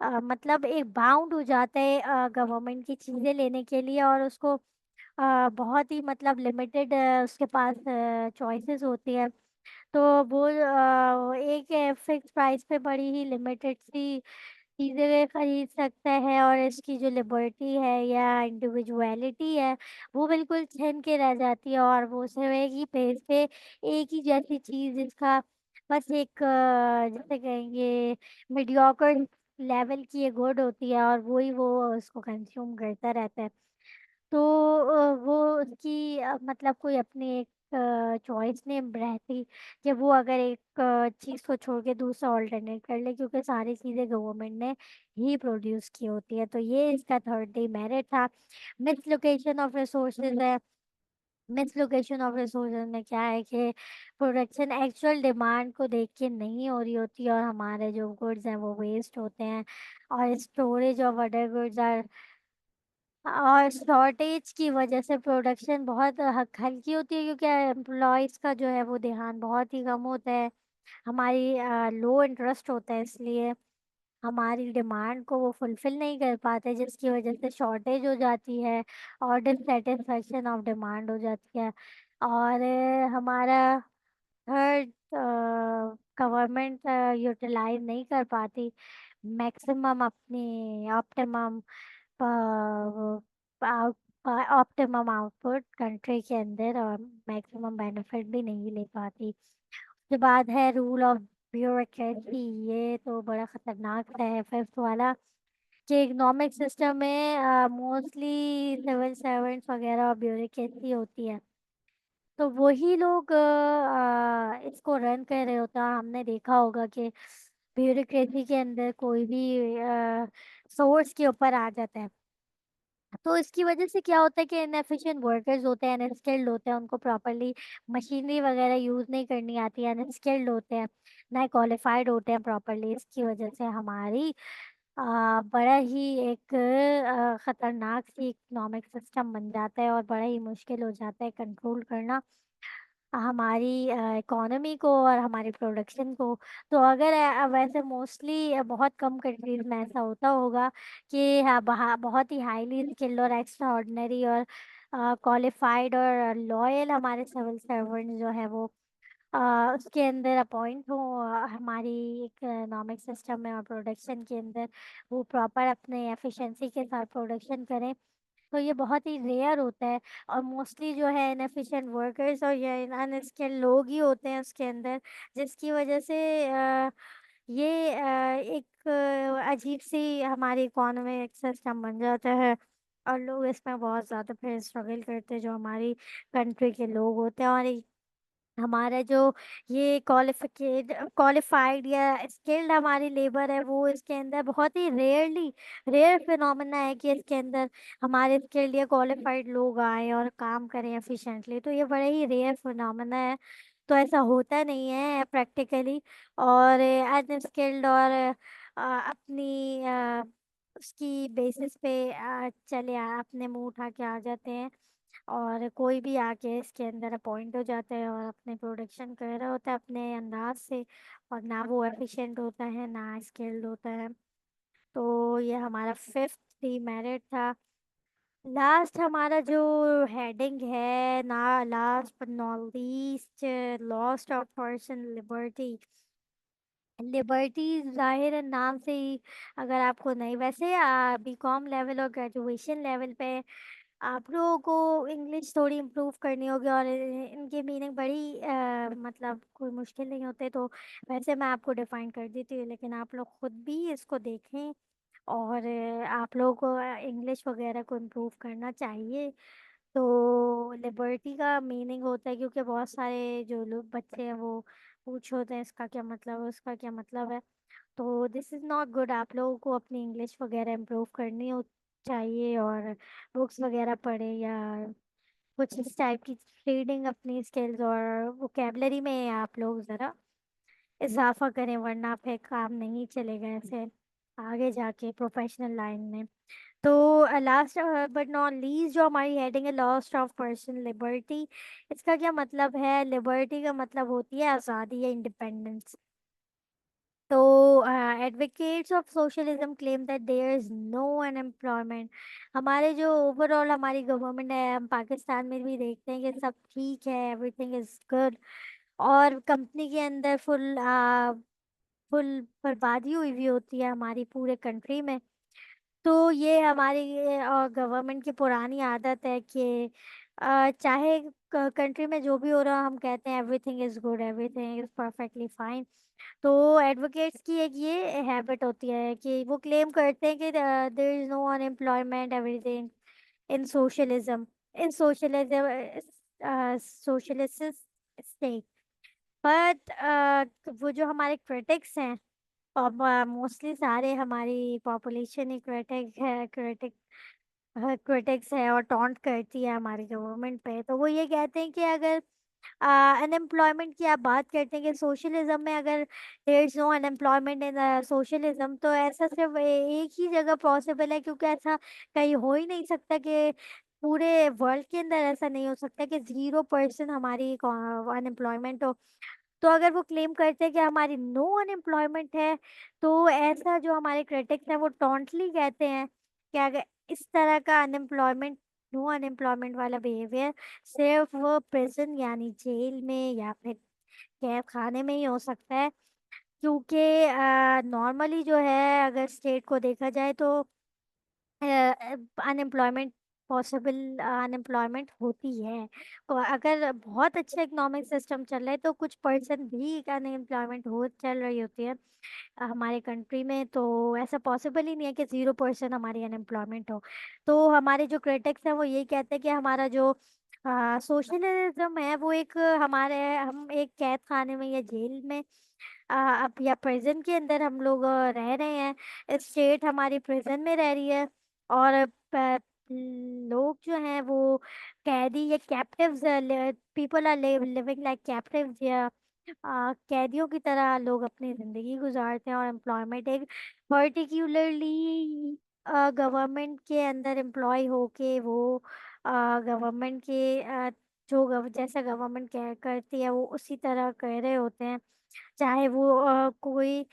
मतलब एक बाउंड हो जाता है गवर्नमेंट की चीज़ें लेने के लिए, और उसको बहुत ही मतलब लिमिटेड उसके पास चॉइसेस होती है। तो वो एक फिक्स प्राइस पे बड़ी ही लिमिटेड सी चीज़ें खरीद सकता है, और इसकी जो लिबर्टी है या इंडिविजुअलिटी है वो बिल्कुल छिन के रह जाती है, और वो सिर्फ एक ही पेज पे एक ही जैसी चीज़ जिसका बस एक जिसे कहेंगे मीडियोकर लेवल की ये गुड होती है, और वो उसको कंज्यूम करता रहता है। तो वो उसकी मतलब कोई अपनी एक चॉइस नहीं रहती कि वो अगर एक चीज़ को छोड़ के दूसरा ऑल्टरनेट कर ले, क्योंकि सारी चीज़ें गवर्नमेंट ने ही प्रोड्यूस की होती है। तो ये इसका थर्ड डीमेरिट था। मिसलोकेशन ऑफ रिसोर्सेज है। मिसलोकेशन ऑफ रिसोर्सेज में क्या है कि प्रोडक्शन एक्चुअल डिमांड को देख के नहीं हो रही होती, और हमारे जो गुड्स हैं वो वेस्ट होते हैं, और storage of other goods are, और शॉर्टेज की वजह से प्रोडक्शन बहुत हल्की होती है, क्योंकि एम्प्लॉयज़ का जो है वो ध्यान बहुत ही कम होता है। हमारी लो इंटरेस्ट होता है, इसलिए हमारी डिमांड को वो फुलफिल नहीं कर पाते, जिसकी वजह से शॉर्टेज हो जाती है और डिससेटिस्फैक्शन ऑफ डिमांड हो जाती है। और हमारा थर्ड, गवर्नमेंट यूटिलाइज नहीं कर पाती मैक्सिमम अपनी ऑप्टिमम ऑप्टिमम आउटपुट कंट्री के अंदर, और मैक्सिमम बेनिफिट भी नहीं ले पाती। उसके बाद है रूल ऑफ ब्यूरोक्रेसी। ये तो बड़ा खतरनाक है फिफ्थ वाला, कि इकोनॉमिक सिस्टम में मोस्टली सिविल सर्वेंट्स वगैरह और ब्यूरोक्रेसी होती है। तो वही लोग इसको रन कर रहे होता है। हमने देखा होगा कि ब्यूरोक्रेसी के अंदर कोई भी सोर्स के ऊपर आ जाता है, तो इसकी वजह से क्या होता है कि इनएफिशिएंट वर्कर्स होते हैं, अनस्किल्ड होते हैं, उनको प्रॉपरली मशीनरी वगैरह यूज नहीं करनी आती है, अनस्किल्ड होते हैं, ना क्वालिफाइड होते हैं प्रॉपरली। इसकी वजह से हमारी बड़ा ही एक खतरनाक सी इकोनॉमिक सिस्टम बन जाता है और बड़ा ही मुश्किल हो जाता है कंट्रोल करना हमारी इकोनॉमी को और हमारी प्रोडक्शन को। तो अगर वैसे मोस्टली बहुत कम कंट्रीज में ऐसा होता होगा कि हाँ, बहुत ही हाईली स्किल्ड और एक्स्ट्रा ऑर्डिनरी और क्वालिफाइड और लॉयल हमारे सिविल सर्वेंट जो है वो अ, उसके अंदर अपॉइंट हो हमारी इकोनॉमिक सिस्टम में और प्रोडक्शन के अंदर वो प्रॉपर अपने एफिशिएंसी के साथ प्रोडक्शन करें। तो ये बहुत ही रेयर होता है और मोस्टली जो है इनएफिशिएंट वर्कर्स और ये अनस्किल्ड लोग ही होते हैं उसके अंदर, जिसकी वजह से ये एक अजीब सी हमारी इकोनॉमिक सिस्टम बन जाता है और लोग इसमें बहुत ज़्यादा फिर स्ट्रगल करते हैं जो हमारी कंट्री के लोग होते हैं। और हमारा जो ये क्वालिफाइड या स्किल्ड हमारी लेबर है वो इसके अंदर बहुत ही रेयर फिनोमेना है कि इसके अंदर हमारे स्किल्ड या क्वालिफाइड लोग आए और काम करें एफिशिएंटली। तो ये बड़ा ही रेयर फिनोमेना है, तो ऐसा होता नहीं है प्रैक्टिकली। और अनस्किल्ड और अपनी उसकी बेसिस पे अपने मुंह उठा के आ जाते हैं और कोई भी आके इसके अंदर अपॉइंट हो जाता है और अपने प्रोडक्शन कर रहा होता है अपने अंदाज से, और ना वो एफिशिएंट होता है ना स्किल्ड होता है। तो ये हमारा फिफ्थ डीमेरिट था। लास्ट हमारा जो हेडिंग है ना, last but not least, lost of person liberty. Liberty जाहिर है नाम से ही, अगर आपको नहीं, वैसे बीकॉम लेवल और ग्रेजुएशन लेवल पे आप लोगों को इंग्लिश थोड़ी इम्प्रूव करनी होगी और इनकी मीनिंग बड़ी मतलब कोई मुश्किल नहीं होते, तो वैसे मैं आपको डिफाइन कर देती हूँ, लेकिन आप लोग खुद भी इसको देखें और आप लोगों को इंग्लिश वगैरह को इम्प्रूव करना चाहिए। तो लिबर्टी का मीनिंग होता है, क्योंकि बहुत सारे जो लोग बच्चे हैं वो पूछ होते हैं इसका क्या मतलब है, उसका क्या मतलब है। तो दिस इज़ नॉट गुड। आप लोगों को अपनी इंग्लिश वगैरह इम्प्रूव करनी हो चाहिए और बुक्स वगैरह पढ़े या कुछ इस टाइप की रीडिंग अपनी स्किल्स और वोकेबलरी में आप लोग ज़रा इजाफा करें, वरना फिर काम नहीं चलेगा ऐसे आगे जाके प्रोफेशनल लाइन में। तो लास्ट बट नॉट लीस्ट जो हमारी हेडिंग है, लॉस्ट ऑफ पर्सन लिबर्टी। इसका क्या मतलब है? लिबर्टी का मतलब होती है आज़ादी या इंडिपेंडेंस। तो advocates of socialism claim that there is no unemployment. हमारे जो ओवरऑल हमारी गवर्नमेंट है, हम पाकिस्तान में भी देखते हैं कि सब ठीक है, एवरीथिंग इज गुड, और कंपनी के अंदर फुल बर्बादी हुई हुई होती है हमारी पूरे कंट्री में। तो ये हमारी गवर्नमेंट की पुरानी आदत है कि चाहे कंट्री में जो भी हो रहा हम कहते हैं everything is good, everything is perfectly fine. तो एडवोकेट्स की एक ये हैबिट होती है कि वो क्लेम करते हैं कि there is no unemployment, everything in socialism, in socialist state. But वो जो हमारे क्रिटिक्स हैं, और मोस्टली सारे हमारी पॉपुलेशन ही क्रिटिक्स है और टॉन्ट करती है हमारी गवर्नमेंट पे, तो वो ये कहते हैं कि अगर अनएम्प्लॉयमेंट की आप बात करते हैं कि सोशलिज्म में अगर there is no unemployment in socialism, तो ऐसा सिर्फ एक ही जगह पॉसिबल है, क्योंकि ऐसा कहीं हो ही नहीं सकता कि पूरे वर्ल्ड के अंदर ऐसा नहीं हो सकता कि 0% हमारी अनएम्प्लॉयमेंट हो। तो अगर वो क्लेम करते हैं कि हमारी नो अनएम्प्लॉयमेंट है, तो ऐसा जो हमारे क्रिटिक्स हैं वो टॉन्टली कहते हैं कि अगर इस तरह का अनएम्प्लॉयमेंट, नो अनएम्प्लॉयमेंट वाला बिहेवियर सिर्फ वो प्रिजन यानी जेल में या फिर कैद खाने में ही हो सकता है। क्योंकि नॉर्मली जो है अगर स्टेट को देखा जाए तो अनएम्प्लॉयमेंट पॉसिबल अनएम्प्लॉयमेंट होती है। और अगर बहुत अच्छा इकोनॉमिक सिस्टम चल रहा है तो कुछ परसेंट भी अनएम्प्लॉयमेंट हो चल रही होती है हमारे कंट्री में। तो ऐसा पॉसिबल ही नहीं है कि 0% हमारी अनएम्प्लॉयमेंट हो। तो हमारे जो क्रिटिक्स हैं वो यही कहते हैं कि हमारा जो सोशलिज्म है वो एक हमारे हम एक कैद खाने में या जेल में अब या प्रिजन के अंदर हम लोग रह रहे हैं। स्टेट हमारी प्रिजन में रह रही है। और लोग जो हैं वो कैदी या captives, people are living like captives या कैदियों की तरह लोग अपनी जिंदगी गुजारते हैं। और एम्प्लॉयमेंट एक पर्टिकुलरली गवर्नमेंट के अंदर एम्प्लॉय होके वो गवर्नमेंट के जो जैसा गवर्नमेंट कह करती है वो उसी तरह कह रहे होते हैं। चाहे वो कोई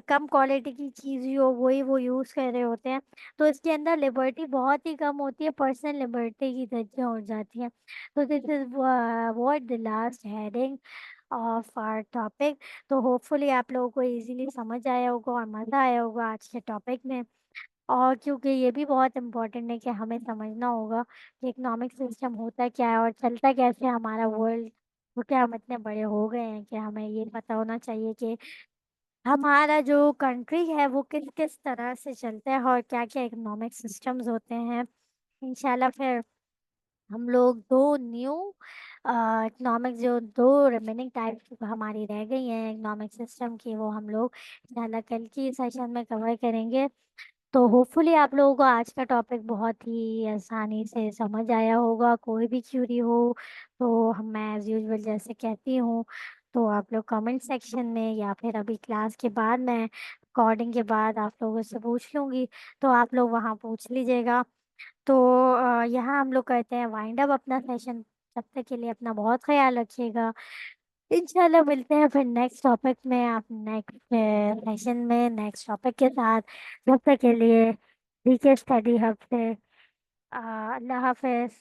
कम क्वालिटी की चीज़ ही हो वही वो यूज़ कर रहे होते हैं। तो इसके अंदर लिबर्टी बहुत ही कम होती है, पर्सनल लिबर्टी की धज्जियां उड़ जाती हैं। तो this is what the last heading of our topic. तो होपफुली आप लोगों को इजीली समझ आया होगा और मज़ा आया होगा आज के टॉपिक में। और क्योंकि ये भी बहुत इम्पोर्टेंट है कि हमें समझना होगा कि इकोनॉमिक सिस्टम होता क्या है और चलता कैसे है हमारा वर्ल्ड। तो क्या हम इतने बड़े हो गए हैं कि हमें ये पता होना चाहिए कि हमारा जो कंट्री है वो किस किस तरह से चलता है और क्या क्या इकोनॉमिक सिस्टम्स होते हैं। इंशाल्लाह फिर हम लोग दो न्यू इकोनॉमिक जो दो रिमेनिंग टाइप हमारी रह गई हैं इकोनॉमिक सिस्टम की वो हम लोग इंशाल्लाह कल की सेशन में कवर करेंगे। तो होपफुली आप लोगों को आज का टॉपिक बहुत ही आसानी से समझ आया होगा। कोई भी क्यूरी हो तो मैं एज यूजुअल जैसे कहती हूँ तो आप लोग कमेंट सेक्शन में या फिर अभी क्लास के बाद मैं रिकॉर्डिंग के बाद आप लोगों से पूछ लूँगी। तो आप लोग वहाँ पूछ लीजिएगा। तो यहाँ हम लोग करते हैं वाइंड अप अपना सेशन। तब तक के लिए अपना बहुत ख्याल रखिएगा। इंशाल्लाह मिलते हैं फिर नेक्स्ट टॉपिक में आप नेक्स्ट सेशन में नेक्स्ट टॉपिक के साथ। जब तक के लिए ठीक है स्टडी हब से अल्लाह हाफिज।